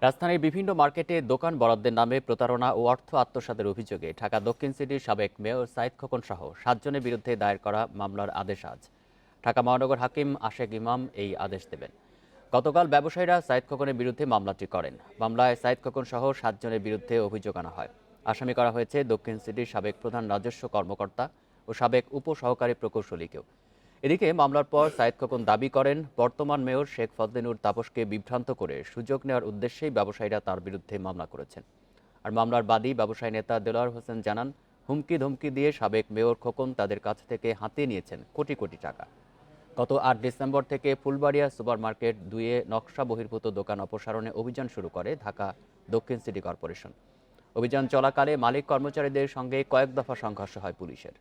রাজধানীর বিভিন্ন মার্কেটে দোকান বরাদ্দের নামে প্রতারণা ও অর্থ আত্মসাতের অভিযোগে ঢাকা দক্ষিণ সিটির সাবেক মেয়র সাইদ খোকন সহ 7 জনের বিরুদ্ধে দায়ের করা মামলার আদেশ আজ। ঢাকা মহানগর হাকিম আশেক ইমাম এই আদেশ দেবেন। গতকাল ব্যবসায়ীরা সাইদ খোকনের বিরুদ্ধে মামলাটি করেন। মামলায় সাইদ খোকন সহ 7 জনের বিরুদ্ধে অভিযোগ আনা হয়। আসামি করা হয়েছে দক্ষিণ সিটির সাবেক প্রধান রাজস্ব কর্মকর্তা ও সাবেক উপসহকারী প্রকৌশলীকেও। এদিকে মামলার পর সাইদ খোকন দাবি করেন, বর্তমান মেয়র শেখ ফজলেনুর তাপসকে বিভ্রান্ত করে সুযোগ নেওয়ার উদ্দেশ্যেই ব্যবসায়ীরা তার বিরুদ্ধে মামলা করেছেন। আর মামলার বাদী ব্যবসায়ী নেতা দেলোয়ার হোসেন জানান, হুমকি ধমকি দিয়ে সাবেক মেয়র খোকন তাদের কাছ থেকে হাতিয়ে নিয়েছেন কোটি কোটি টাকা। গত 8 ডিসেম্বর থেকে ফুলবাড়িয়া সুপারমার্কেট 2-এ নকশা বহির্ভূত দোকান অপসারণে অভিযান শুরু করে ঢাকা দক্ষিণ সিটি কর্পোরেশন। অভিযান চলাকালে মালিক কর্মচারীদের সঙ্গে কয়েক দফা সংঘর্ষ হয় পুলিশের।